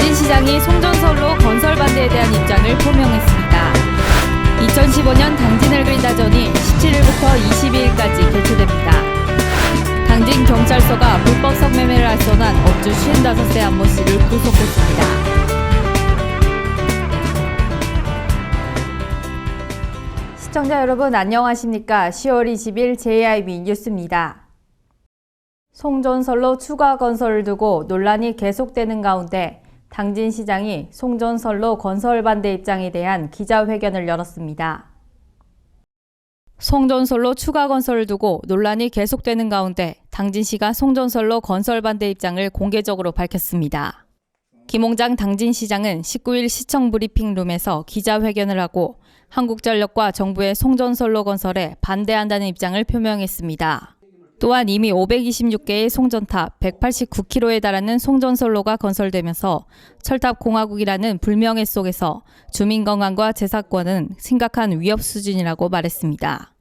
당진시장이 송전선로 건설 반대에 대한 입장을 표명했습니다. 2015년 당진을 그리다전이 17일부터 22일까지 개최됩니다. 당진경찰서가 불법 성매매를 알선한 업주 55세 안모 씨를 구속했습니다. 시청자 여러분 안녕하십니까? 10월 20일 JIB 뉴스입니다. 송전선로 추가 건설을 두고 논란이 계속되는 가운데 당진시장이 송전선로 건설 반대 입장에 대한 기자회견을 열었습니다. 송전선로 추가 건설을 두고 논란이 계속되는 가운데 당진시가 송전선로 건설 반대 입장을 공개적으로 밝혔습니다. 김홍장 당진시장은 19일 시청 브리핑룸에서 기자회견을 하고 한국전력과 정부의 송전선로 건설에 반대한다는 입장을 표명했습니다. 또한 이미 526개의 송전탑, 189km에 달하는 송전선로가 건설되면서 철탑공화국이라는 불명예 속에서 주민 건강과 재산권은 심각한 위협 수준이라고 말했습니다.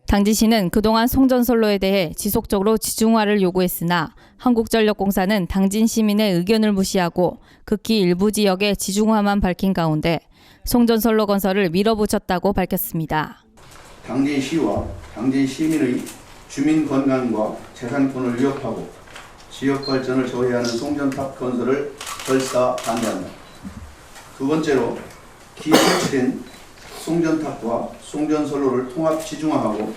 당진시는 그동안 송전선로에 대해 지속적으로 지중화를 요구했으나 한국전력공사는 당진 시민의 의견을 무시하고 극히 일부 지역의 지중화만 밝힌 가운데 송전선로 건설을 밀어붙였다고 밝혔습니다. 당진시와 당진 시민의 주민 건강과 재산권을 위협하고 지역 발전을 저해하는 송전탑 건설을 결사 반대한다. 두 번째로 기설치된 송전탑과 송전선로를 통합 지중화하고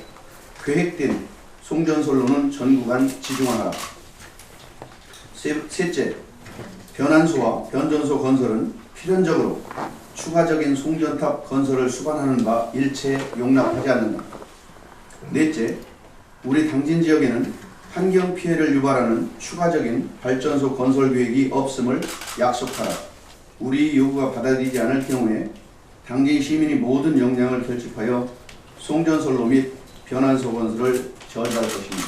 계획된 송전선로는 전구간 지중화하라. 셋째, 변환소와 변전소 건설은 필연적으로 추가적인 송전탑 건설을 수반하는 바 일체 용납하지 않는다. 넷째, 우리 당진 지역에는 환경 피해를 유발하는 추가적인 발전소 건설 계획이 없음을 약속하라. 우리 요구가 받아들이지 않을 경우에 당진 시민이 모든 역량을 결집하여 송전선로 및 변환소 건설을 저지할 것입니다.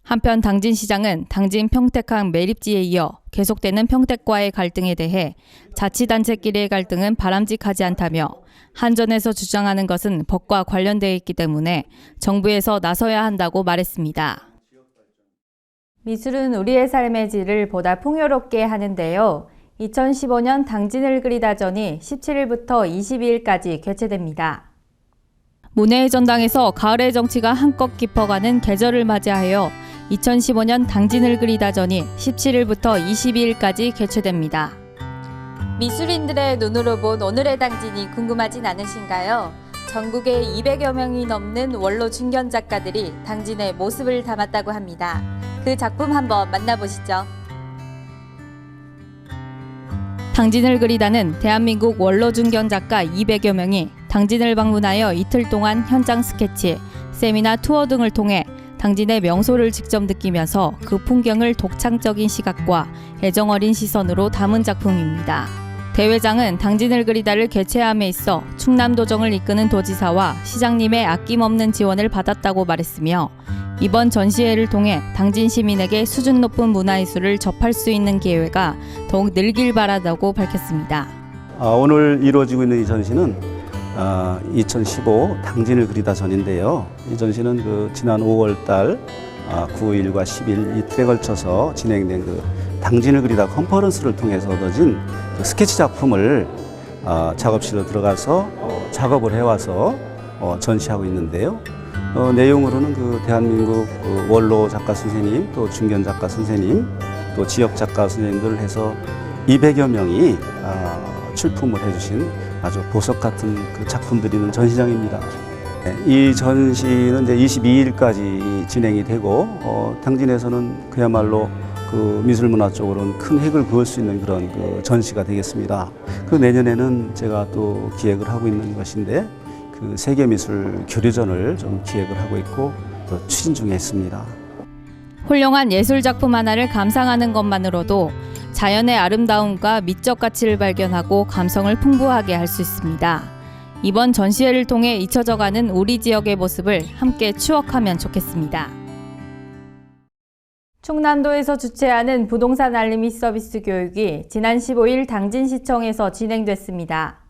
한편 당진시장은 당진 평택항 매립지에 이어 계속되는 평택과의 갈등에 대해 자치단체끼리의 갈등은 바람직하지 않다며 한전에서 주장하는 것은 법과 관련되어 있기 때문에 정부에서 나서야 한다고 말했습니다. 미술은 우리의 삶의 질을 보다 풍요롭게 하는데요. 2015년 당진을 그리다전이 17일부터 22일까지 개최됩니다. 문해의 전당에서 가을의 정치가 한껏 깊어가는 계절을 맞이하여 2015년 당진을 그리다전이 17일부터 22일까지 개최됩니다. 미술인들의 눈으로 본 오늘의 당진이 궁금하진 않으신가요? 전국에 200여 명이 넘는 원로 중견 작가들이 당진의 모습을 담았다고 합니다. 그 작품 한번 만나보시죠. 당진을 그리다는 대한민국 원로 중견 작가 200여 명이 당진을 방문하여 이틀 동안 현장 스케치, 세미나 투어 등을 통해 당진의 명소를 직접 느끼면서 그 풍경을 독창적인 시각과 애정 어린 시선으로 담은 작품입니다. 대회장은 당진을 그리다를 개최함에 있어 충남도정을 이끄는 도지사와 시장님의 아낌없는 지원을 받았다고 말했으며 이번 전시회를 통해 당진 시민에게 수준 높은 문화예술을 접할 수 있는 기회가 더욱 늘길 바라다고 밝혔습니다. 오늘 이루어지고 있는 이 전시는 2015 당진을 그리다 전인데요. 이 전시는 지난 5월달 9일과 10일 이틀에 걸쳐서 진행된 당진을 그리다 컨퍼런스를 통해서 얻어진 스케치 작품을 작업실로 들어가서 작업을 해와서 전시하고 있는데요. 내용으로는 대한민국 원로 작가 선생님, 또 중견 작가 선생님, 또 지역 작가 선생님들 해서 200여 명이 출품을 해주신 아주 보석 같은 작품들이 있는 전시장입니다. 이 전시는 이제 22일까지 진행이 되고 당진에서는 그야말로 미술문화 쪽으로는 큰 획을 그을 수 있는 그런 전시가 되겠습니다. 내년에는 제가 또 기획을 하고 있는 것인데 세계미술 교류전을 좀 기획을 하고 있고 또 추진 중에 있습니다. 훌륭한 예술 작품 하나를 감상하는 것만으로도 자연의 아름다움과 미적 가치를 발견하고 감성을 풍부하게 할 수 있습니다. 이번 전시회를 통해 잊혀져가는 우리 지역의 모습을 함께 추억하면 좋겠습니다. 충남도에서 주최하는 부동산 알림이 서비스 교육이 지난 15일 당진시청에서 진행됐습니다.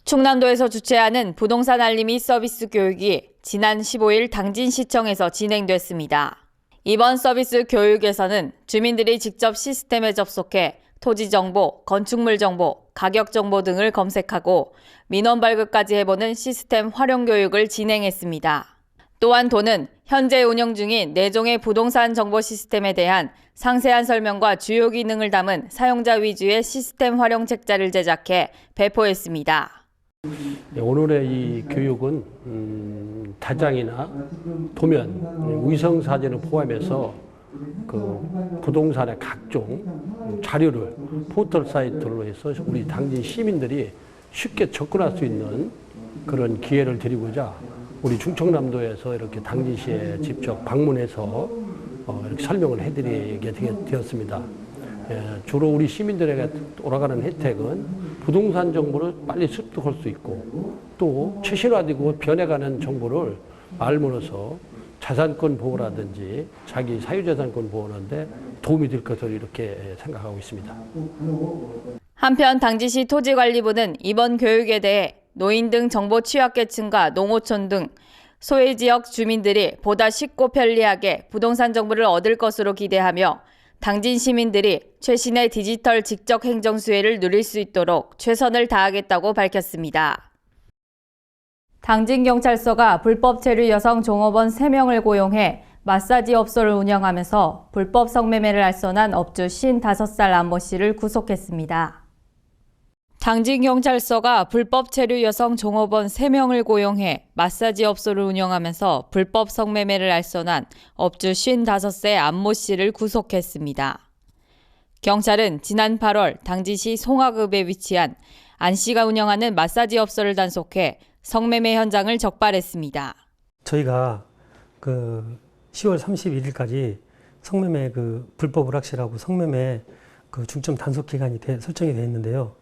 충남도에서 주최하는 부동산 알림이 서비스 교육이 지난 15일 당진시청에서 진행됐습니다. 이번 서비스 교육에서는 주민들이 직접 시스템에 접속해 토지 정보, 건축물 정보, 가격 정보 등을 검색하고 민원 발급까지 해보는 시스템 활용 교육을 진행했습니다. 또한 도는 현재 운영 중인 4종의 부동산 정보 시스템에 대한 상세한 설명과 주요 기능을 담은 사용자 위주의 시스템 활용 책자를 제작해 배포했습니다. 오늘의 이 교육은 다장이나 도면, 위성 사진을 포함해서 그 부동산의 각종 자료를 포털 사이트로 해서 우리 당진 시민들이 쉽게 접근할 수 있는 그런 기회를 드리고자 우리 충청남도에서 이렇게 당진시에 직접 방문해서 이렇게 설명을 해드리게 되었습니다. 주로 우리 시민들에게 돌아가는 혜택은 부동산 정보를 빨리 습득할 수 있고 또 최신화되고 변해가는 정보를 알므로써 자산권 보호라든지 자기 사유재산권 보호하는데 도움이 될 것으로 이렇게 생각하고 있습니다. 한편 당진시 토지관리부는 이번 교육에 대해 노인 등 정보 취약계층과 농어촌 등 소외지역 주민들이 보다 쉽고 편리하게 부동산 정보를 얻을 것으로 기대하며 당진 시민들이 최신의 디지털 직접 행정 수혜를 누릴 수 있도록 최선을 다하겠다고 밝혔습니다. 당진경찰서가 불법 체류 여성 종업원 3명을 고용해 마사지 업소를 운영하면서 불법 성매매를 알선한 업주 55살 안모 씨를 구속했습니다. 당진경찰서가 불법 체류 여성 종업원 3명을 고용해 마사지 업소를 운영하면서 불법 성매매를 알선한 업주 55세 안모 씨를 구속했습니다. 경찰은 지난 8월 당진시 송화읍에 위치한 안 씨가 운영하는 마사지 업소를 단속해 성매매 현장을 적발했습니다. 저희가 10월 31일까지 성매매 불법 오락실하고 성매매 중점 단속 기간이 설정이 되어 있는데요.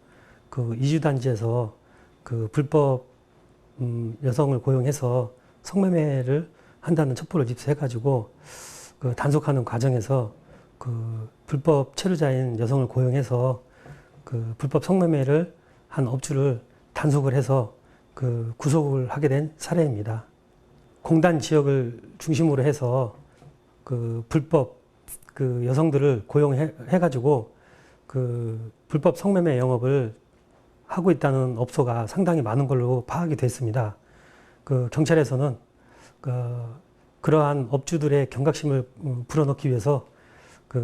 2주 단지에서 불법 여성을 고용해서 성매매를 한다는 첩보를 입수해가지고 단속하는 과정에서 불법 체류자인 여성을 고용해서 불법 성매매를 한 업주를 단속을 해서 구속을 하게 된 사례입니다. 공단 지역을 중심으로 해서 불법 여성들을 고용해가지고 불법 성매매 영업을 하고 있다는 업소가 상당히 많은 걸로 파악이 됐습니다. 경찰에서는 그러한 업주들의 경각심을 불어넣기 위해서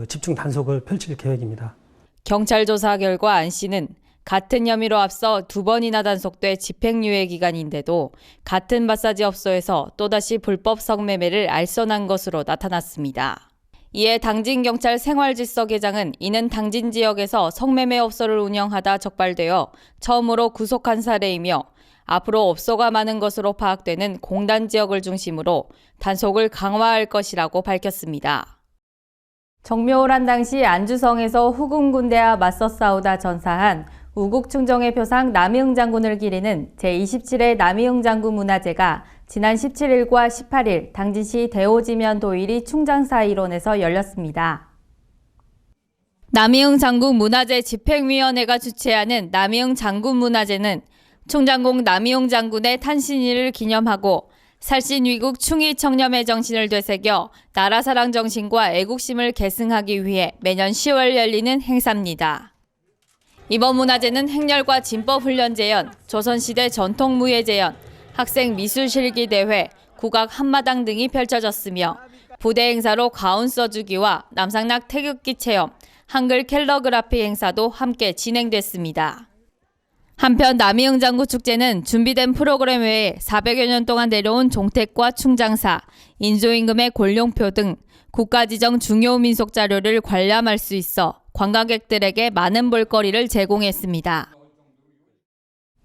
집중 단속을 펼칠 계획입니다. 경찰 조사 결과 안 씨는 같은 혐의로 앞서 2번이나 단속돼 집행유예 기간인데도 같은 마사지 업소에서 또다시 불법 성매매를 알선한 것으로 나타났습니다. 이에 당진경찰 생활질서계장은 이는 당진 지역에서 성매매 업소를 운영하다 적발되어 처음으로 구속한 사례이며 앞으로 업소가 많은 것으로 파악되는 공단 지역을 중심으로 단속을 강화할 것이라고 밝혔습니다. 정묘호란 당시 안주성에서 후금군대와 맞서 싸우다 전사한 우국충정의 표상 남이흥 장군을 기리는 제27회 남이흥 장군 문화제가 지난 17일과 18일 당진시 대오지면 도일이 충장사 일원에서 열렸습니다. 남이흥 장군 문화제 집행위원회가 주최하는 남이흥 장군 문화제는 충장공 남이흥 장군의 탄신일을 기념하고 살신위국 충의 청렴의 정신을 되새겨 나라사랑 정신과 애국심을 계승하기 위해 매년 10월 열리는 행사입니다. 이번 문화제는 행렬과 진법훈련제연, 조선시대 전통무예제연, 학생 미술실기대회, 국악 한마당 등이 펼쳐졌으며 부대 행사로 가운 써주기와 남상락 태극기 체험, 한글 캘러그라피 행사도 함께 진행됐습니다. 한편 남이흥 장구 축제는 준비된 프로그램 외에 400여 년 동안 내려온 종택과 충장사, 인조임금의 골룡표 등 국가지정 중요 민속 자료를 관람할 수 있어 관광객들에게 많은 볼거리를 제공했습니다.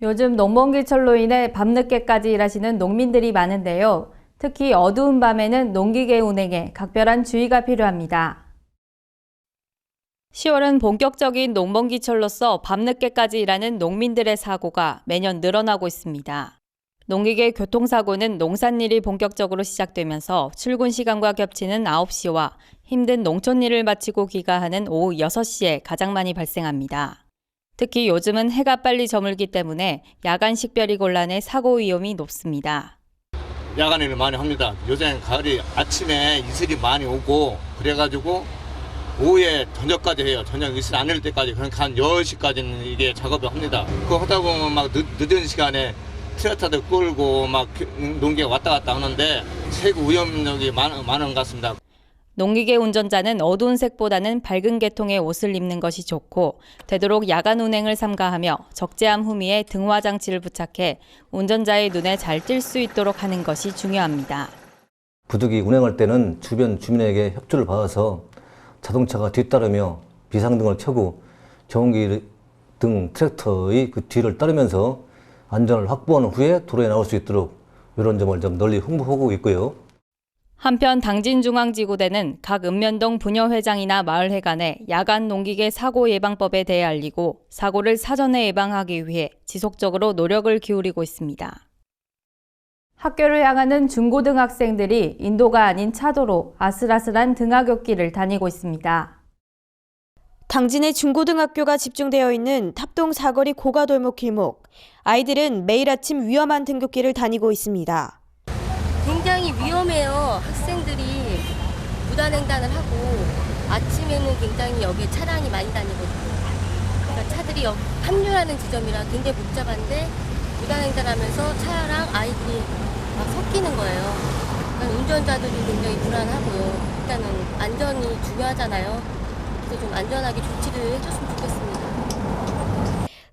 요즘 농번기철로 인해 밤늦게까지 일하시는 농민들이 많은데요. 특히 어두운 밤에는 농기계 운행에 각별한 주의가 필요합니다. 10월은 본격적인 농번기철로서 밤늦게까지 일하는 농민들의 사고가 매년 늘어나고 있습니다. 농기계 교통사고는 농산일이 본격적으로 시작되면서 출근 시간과 겹치는 9시와 힘든 농촌일을 마치고 귀가하는 오후 6시에 가장 많이 발생합니다. 특히 요즘은 해가 빨리 저물기 때문에 야간 식별이 곤란해 사고 위험이 높습니다. 야간에는 많이 합니다. 요즘 가을이 아침에 이슬이 많이 오고 그래가지고 오후에 저녁까지 해요. 저녁 이슬 안 내릴 때까지. 그러니까 한 10시까지는 이게 작업을 합니다. 그거 하다 보면 막 늦은 시간에 트랙터들 끌고 막 농기가 왔다 갔다 하는데 최고 위험력이 많은 것 같습니다. 농기계 운전자는 어두운 색보다는 밝은 계통의 옷을 입는 것이 좋고 되도록 야간 운행을 삼가하며 적재함 후미에 등화 장치를 부착해 운전자의 눈에 잘 띌 수 있도록 하는 것이 중요합니다. 부득이 운행할 때는 주변 주민에게 협조를 받아서 자동차가 뒤따르며 비상등을 켜고 경운기 등 트랙터의 그 뒤를 따르면서 안전을 확보한 후에 도로에 나올 수 있도록 이런 점을 좀 널리 홍보하고 있고요. 한편 당진중앙지구대는 각 읍면동 부녀회장이나 마을회관에 야간 농기계 사고 예방법에 대해 알리고 사고를 사전에 예방하기 위해 지속적으로 노력을 기울이고 있습니다. 학교를 향하는 중고등학생들이 인도가 아닌 차도로 아슬아슬한 등하굣길을 다니고 있습니다. 당진의 중고등학교가 집중되어 있는 탑동 사거리 고가돌목 길목. 아이들은 매일 아침 위험한 등굣길을 다니고 있습니다. 굉장히 위험해요. 학생들이 무단횡단을 하고 아침에는 굉장히 여기에 차량이 많이 다니거든요. 그러니까 차들이 합류하는 지점이라 굉장히 복잡한데 무단횡단하면서 차랑 아이들이 막 섞이는 거예요. 그러니까 운전자들이 굉장히 불안하고요. 일단은 안전이 중요하잖아요. 그래서 좀 안전하게 조치를 해줬으면 좋겠습니다.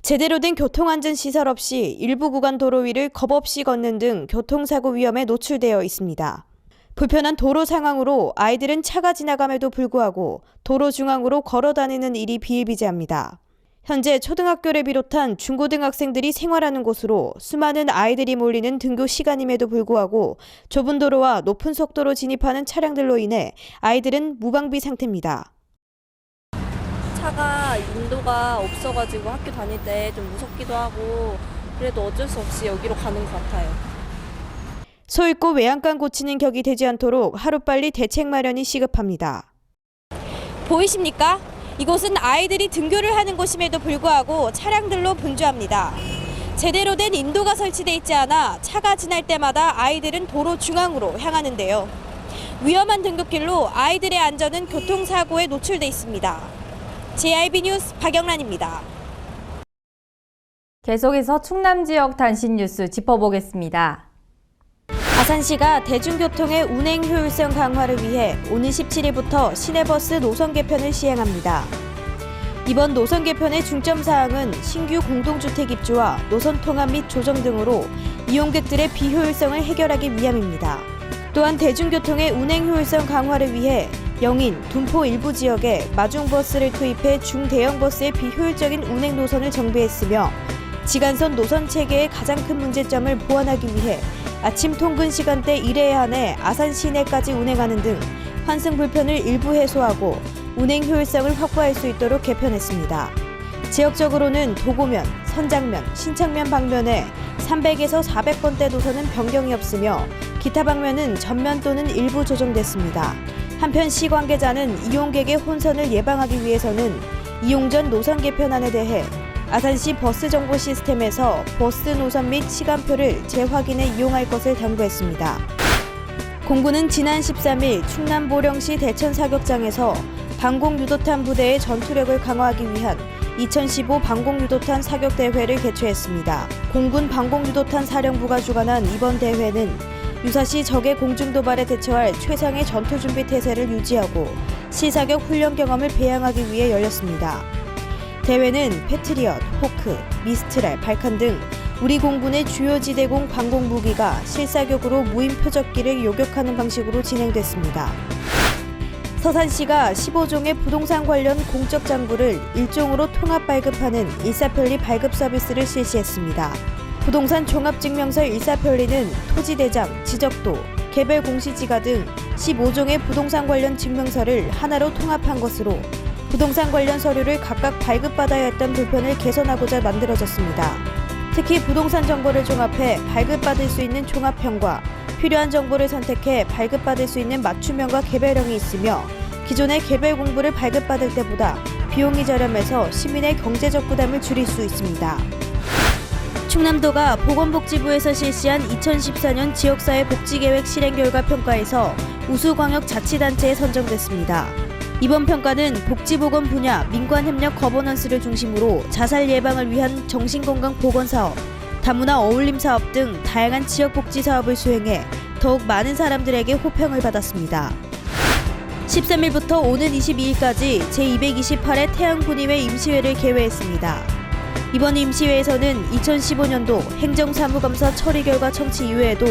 제대로 된 교통안전시설 없이 일부 구간 도로 위를 겁없이 걷는 등 교통사고 위험에 노출되어 있습니다. 불편한 도로 상황으로 아이들은 차가 지나감에도 불구하고 도로 중앙으로 걸어 다니는 일이 비일비재합니다. 현재 초등학교를 비롯한 중고등학생들이 생활하는 곳으로 수많은 아이들이 몰리는 등교 시간임에도 불구하고 좁은 도로와 높은 속도로 진입하는 차량들로 인해 아이들은 무방비 상태입니다. 차가 인도가 없어가지고 학교 다닐 때 좀 무섭기도 하고 그래도 어쩔 수 없이 여기로 가는 것 같아요. 소 잃고 외양간 고치는 격이 되지 않도록 하루빨리 대책 마련이 시급합니다. 보이십니까? 이곳은 아이들이 등교를 하는 곳임에도 불구하고 차량들로 분주합니다. 제대로 된 인도가 설치돼 있지 않아 차가 지날 때마다 아이들은 도로 중앙으로 향하는데요. 위험한 등굣길로 아이들의 안전은 교통사고에 노출돼 있습니다. JIB 뉴스 박영란입니다. 계속해서 충남 지역 단신 뉴스 짚어보겠습니다. 아산시가 대중교통의 운행 효율성 강화를 위해 오는 17일부터 시내버스 노선 개편을 시행합니다. 이번 노선 개편의 중점 사항은 신규 공동주택 입주와 노선 통합 및 조정 등으로 이용객들의 비효율성을 해결하기 위함입니다. 또한 대중교통의 운행 효율성 강화를 위해 영인, 둔포 일부 지역에 마중버스를 투입해 중대형 버스의 비효율적인 운행 노선을 정비했으며 지간선 노선 체계의 가장 큰 문제점을 보완하기 위해 아침 통근 시간대 1회에 한해 아산 시내까지 운행하는 등 환승 불편을 일부 해소하고 운행 효율성을 확보할 수 있도록 개편했습니다. 지역적으로는 도고면, 선장면, 신창면 방면에 300에서 400번대 노선은 변경이 없으며 기타 방면은 전면 또는 일부 조정됐습니다. 한편 시 관계자는 이용객의 혼선을 예방하기 위해서는 이용 전 노선 개편안에 대해 아산시 버스 정보 시스템에서 버스 노선 및 시간표를 재확인해 이용할 것을 당부했습니다. 공군은 지난 13일 충남 보령시 대천 사격장에서 방공유도탄 부대의 전투력을 강화하기 위한 2015 방공유도탄 사격대회를 개최했습니다. 공군 방공유도탄 사령부가 주관한 이번 대회는 유사시 적의 공중도발에 대처할 최상의 전투준비 태세를 유지하고 시사격 훈련 경험을 배양하기 위해 열렸습니다. 대회는 패트리엇, 호크, 미스트랄, 발칸 등 우리 공군의 주요 지대공 방공 무기가 실사격으로 무인 표적기를 요격하는 방식으로 진행됐습니다. 서산시가 15종의 부동산 관련 공적 장부를 일종으로 통합 발급하는 일사편리 발급 서비스를 실시했습니다. 부동산 종합증명서 일사편리는 토지대장, 지적도, 개별 공시지가 등 15종의 부동산 관련 증명서를 하나로 통합한 것으로 부동산 관련 서류를 각각 발급받아야 했던 불편을 개선하고자 만들어졌습니다. 특히 부동산 정보를 종합해 발급받을 수 있는 종합형과 필요한 정보를 선택해 발급받을 수 있는 맞춤형과 개별형이 있으며 기존의 개별 공부를 발급받을 때보다 비용이 저렴해서 시민의 경제적 부담을 줄일 수 있습니다. 충남도가 보건복지부에서 실시한 2014년 지역사회 복지계획 실행 결과 평가에서 우수광역자치단체에 선정됐습니다. 이번 평가는 복지보건 분야 민관협력 거버넌스를 중심으로 자살 예방을 위한 정신건강보건사업, 다문화 어울림사업 등 다양한 지역복지사업을 수행해 더욱 많은 사람들에게 호평을 받았습니다. 13일부터 오는 22일까지 제228회 태양군의회 임시회를 개회했습니다. 이번 임시회에서는 2015년도 행정사무감사 처리 결과 청취 이외에도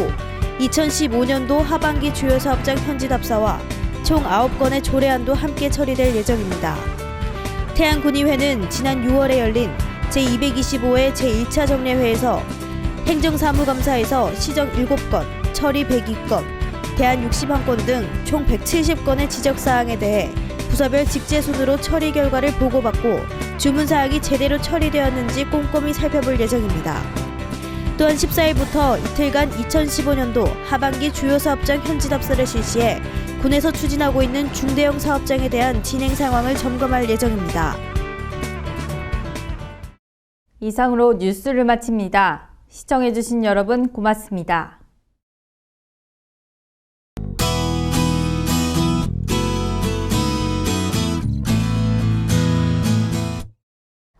2015년도 하반기 주요 사업장 현지 답사와 총 9건의 조례안도 함께 처리될 예정입니다. 태양군의회는 지난 6월에 열린 제225회 제1차 정례회에서 행정사무감사에서 시정 7건, 처리 102건, 대안 61건 등 총 170건의 지적사항에 대해 부서별 직제순으로 처리 결과를 보고받고 주문사항이 제대로 처리되었는지 꼼꼼히 살펴볼 예정입니다. 또한 14일부터 이틀간 2015년도 하반기 주요 사업장 현지 답사를 실시해 군에서 추진하고 있는 중대형 사업장에 대한 진행 상황을 점검할 예정입니다. 이상으로 뉴스를 마칩니다. 시청해주신 여러분 고맙습니다.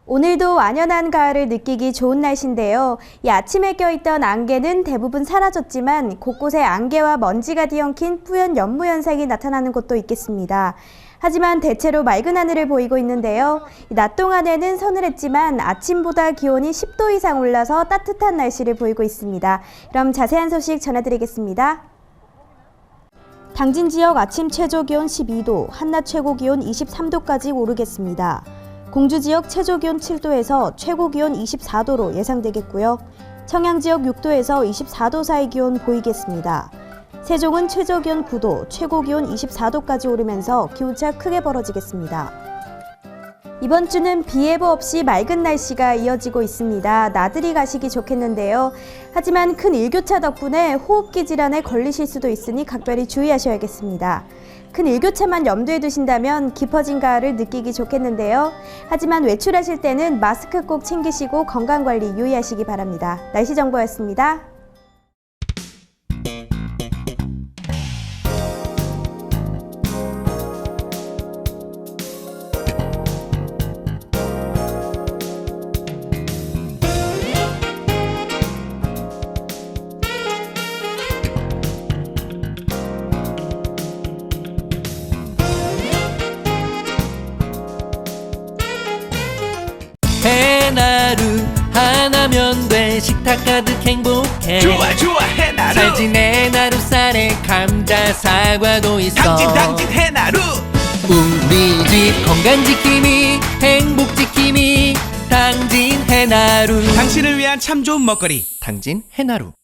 오늘도 완연한 가을을 느끼기 좋은 날씨인데요. 이 아침에 껴있던 안개는 대부분 사라졌지만 곳곳에 안개와 먼지가 뒤엉킨 뿌연 연무 현상이 나타나는 곳도 있겠습니다. 하지만 대체로 맑은 하늘을 보이고 있는데요. 낮 동안에는 서늘했지만 아침보다 기온이 10도 이상 올라서 따뜻한 날씨를 보이고 있습니다. 그럼 자세한 소식 전해드리겠습니다. 당진 지역 아침 최저 기온 12도, 한낮 최고 기온 23도까지 오르겠습니다. 공주 지역 최저 기온 7도에서 최고 기온 24도로 예상되겠고요. 청양 지역 6도에서 24도 사이 기온 보이겠습니다. 세종은 최저 기온 9도, 최고 기온 24도까지 오르면서 기온차 크게 벌어지겠습니다. 이번 주는 비 예보 없이 맑은 날씨가 이어지고 있습니다. 나들이 가시기 좋겠는데요. 하지만 큰 일교차 덕분에 호흡기 질환에 걸리실 수도 있으니 각별히 주의하셔야겠습니다. 큰 일교차만 염두에 두신다면 깊어진 가을을 느끼기 좋겠는데요. 하지만 외출하실 때는 마스크 꼭 챙기시고 건강관리 유의하시기 바랍니다. 날씨 정보였습니다. 해나루 하나면 돼. 식탁 가득 행복해. 좋아 좋아 해나루. 잘 지내 나루살에 감자 사과도 있어. 당진 해나루. 우리 집 건강 지킴이 행복 지킴이 당진 해나루. 당신을 위한 참 좋은 먹거리 당진 해나루.